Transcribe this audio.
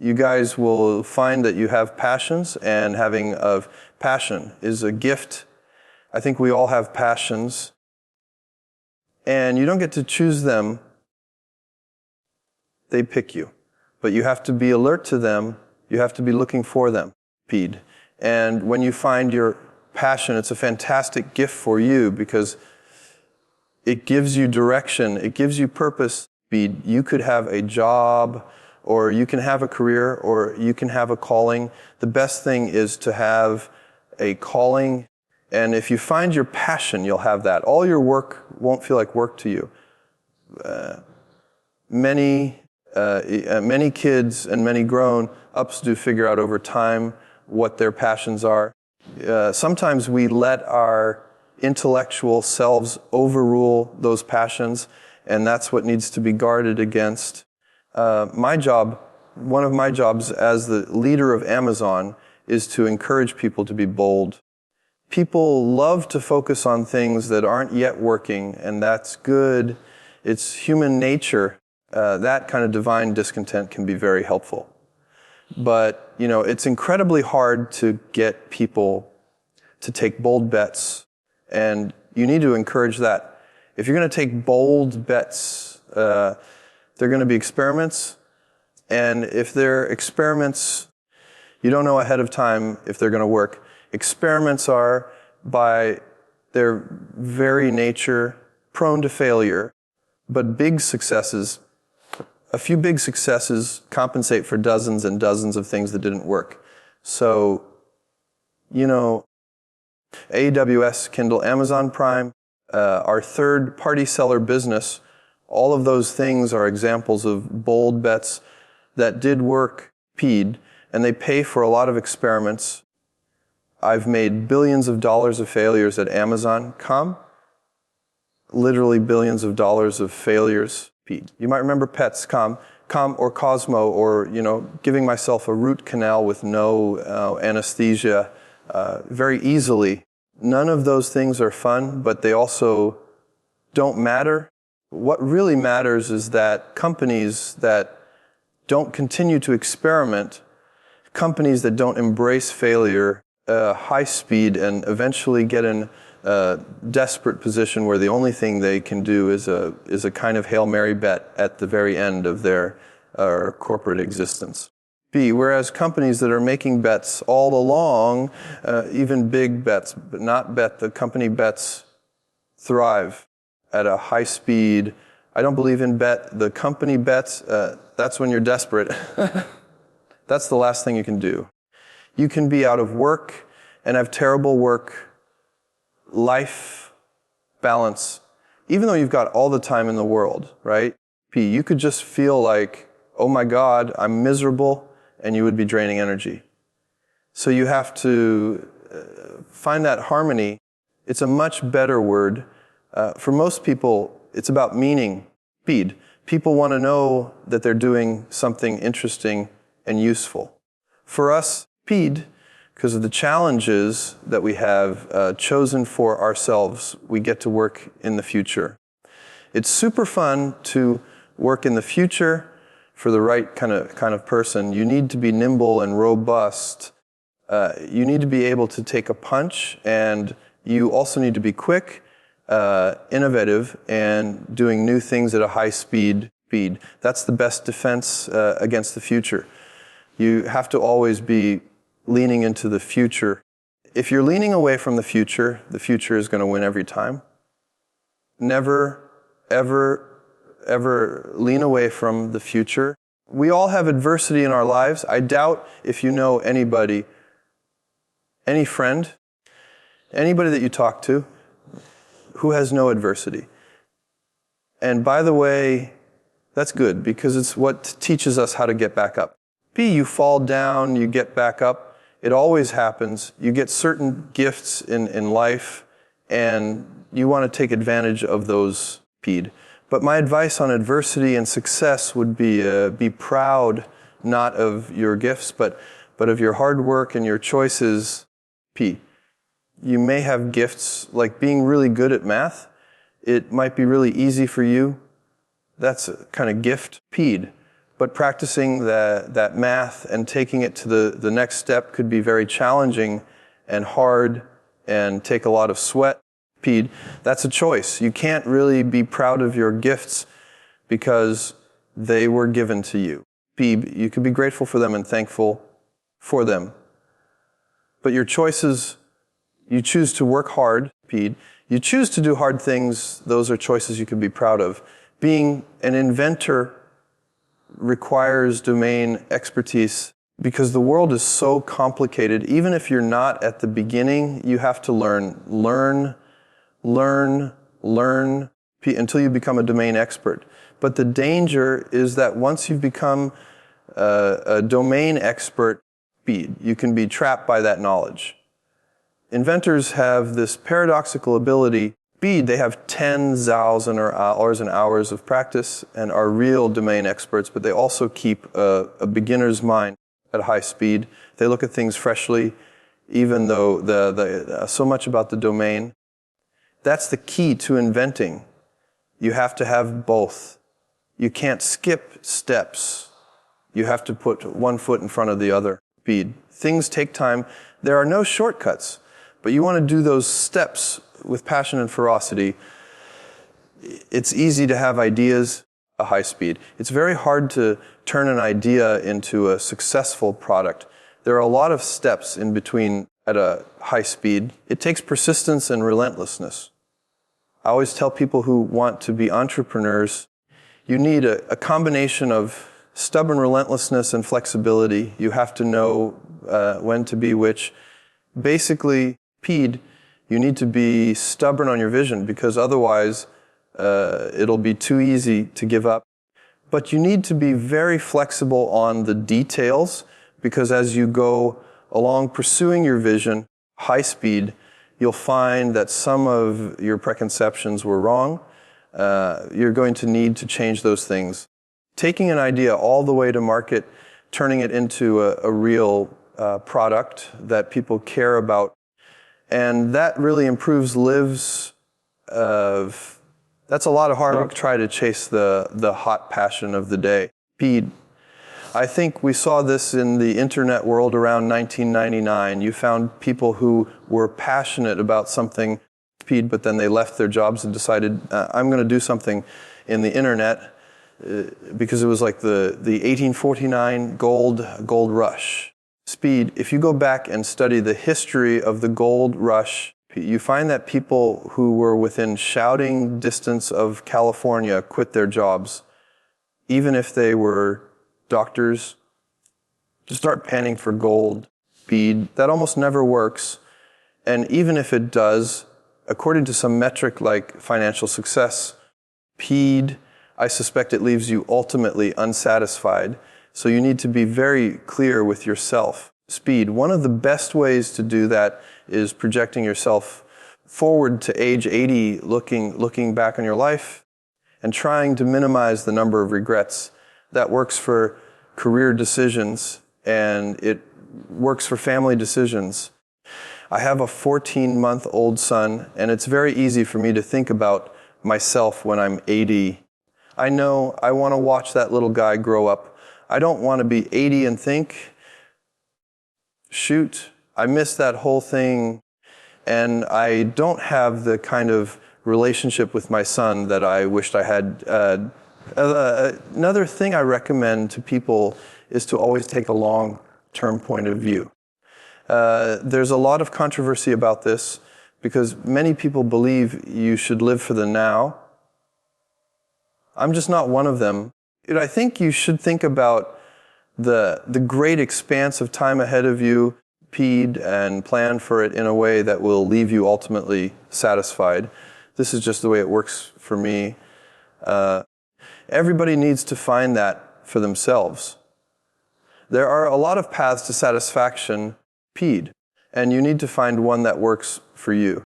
You guys will find that you have passions, and having a passion is a gift. I think we all have passions, and you don't get to choose them. They pick you. But you have to be alert to them. You have to be looking for them. And when you find your passion, it's a fantastic gift for you because it gives you direction. It gives you purpose. You could have a job, or you can have a career, or you can have a calling. The best thing is to have a calling. And if you find your passion, you'll have that. All your work won't feel like work to you. Many kids and many grown-ups do figure out over time what their passions are. Sometimes we let our intellectual selves overrule those passions, and that's what needs to be guarded against. One of my jobs as the leader of Amazon is to encourage people to be bold. People love to focus on things that aren't yet working, and that's good. It's human nature. That kind of divine discontent can be very helpful. But, it's incredibly hard to get people to take bold bets, and you need to encourage that. If you're going to take bold bets, they're going to be experiments, and if they're experiments, you don't know ahead of time if they're going to work. Experiments are, by their very nature, prone to failure, but a few big successes compensate for dozens and dozens of things that didn't work. So, AWS, Kindle, Amazon Prime, our third-party seller business, all of those things are examples of bold bets that did work, and they pay for a lot of experiments. I've made billions of dollars of failures at Amazon.com, literally billions of dollars of failures. You might remember Pets.com, or Cosmo, or, giving myself a root canal with no anesthesia very easily. None of those things are fun, but they also don't matter. What really matters is that companies that don't continue to experiment, companies that don't embrace failure, high speed, and eventually get in a desperate position where the only thing they can do is a kind of Hail Mary bet at the very end of their corporate existence. Whereas companies that are making bets all along, even big bets, but not the company bets, thrive at a high speed. I don't believe in the company bets. That's when you're desperate. That's the last thing you can do. You can be out of work and have terrible life balance, even though you've got all the time in the world, right? You could just feel like, oh my God, I'm miserable, and you would be draining energy. So you have to find that harmony. It's a much better word. For most people, it's about meaning. People want to know that they're doing something interesting and useful. For us, because of the challenges that we have chosen for ourselves, we get to work in the future. It's super fun to work in the future for the right kind of person. You need to be nimble and robust. You need to be able to take a punch, and you also need to be quick, innovative, and doing new things at a high speed. That's the best defense against the future. You have to always be leaning into the future. If you're leaning away from the future is going to win every time. Never, ever, ever lean away from the future. We all have adversity in our lives. I doubt if you know anybody, any friend, anybody that you talk to who has no adversity. And by the way, that's good because it's what teaches us how to get back up. You fall down, you get back up. It always happens. You get certain gifts in life, and you want to take advantage of those. But my advice on adversity and success would be proud, not of your gifts, but of your hard work and your choices. You may have gifts like being really good at math. It might be really easy for you. That's a kind of gift. But practicing that math and taking it to the next step could be very challenging and hard and take a lot of sweat. Pede, that's a choice. You can't really be proud of your gifts because they were given to you. Pede, you can be grateful for them and thankful for them. But your choices, you choose to work hard, Pede. You choose to do hard things, those are choices you can be proud of. Being an inventor requires domain expertise because the world is so complicated. Even if you're not at the beginning, you have to learn until you become a domain expert. But the danger is that once you've become a domain expert, you can be trapped by that knowledge. Inventors have this paradoxical ability. They have tens, thousands, or hours and hours of practice and are real domain experts, but they also keep a beginner's mind at high speed. They look at things freshly, even though so much about the domain. That's the key to inventing. You have to have both. You can't skip steps. You have to put one foot in front of the other. Things take time. There are no shortcuts, but you want to do those steps with passion and ferocity. It's easy to have ideas at high speed. It's very hard to turn an idea into a successful product. There are a lot of steps in between at a high speed. It takes persistence and relentlessness. I always tell people who want to be entrepreneurs, you need a combination of stubborn relentlessness and flexibility. You have to know when to be which. Basically, Pede, you need to be stubborn on your vision because otherwise it'll be too easy to give up. But you need to be very flexible on the details because as you go along pursuing your vision, high speed, you'll find that some of your preconceptions were wrong. You're going to need to change those things. Taking an idea all the way to market, turning it into a real product that people care about, and that really improves lives. That's a lot of hard work to try to chase the hot passion of the day. Pede, I think we saw this in the internet world around 1999. You found people who were passionate about something, Pede, but then they left their jobs and decided, I'm going to do something in the internet because it was like the 1849 gold rush. Speed, if you go back and study the history of the gold rush, you find that people who were within shouting distance of California quit their jobs, even if they were doctors, to start panning for gold. Speed, that almost never works. And even if it does, according to some metric like financial success, Pede, I suspect it leaves you ultimately unsatisfied. So you need to be very clear with yourself. Speed, one of the best ways to do that is projecting yourself forward to age 80, looking back on your life and trying to minimize the number of regrets. That works for career decisions and it works for family decisions. I have a 14-month-old son, and it's very easy for me to think about myself when I'm 80. I know I want to watch that little guy grow up. I don't want to be 80 and think, shoot, I missed that whole thing, and I don't have the kind of relationship with my son that I wished I had. Another thing I recommend to people is to always take a long-term point of view. There's a lot of controversy about this because many people believe you should live for the now. I'm just not one of them. I think you should think about the great expanse of time ahead of you, Pede, and plan for it in a way that will leave you ultimately satisfied. This is just the way it works for me. Everybody needs to find that for themselves. There are a lot of paths to satisfaction, Pede, and you need to find one that works for you.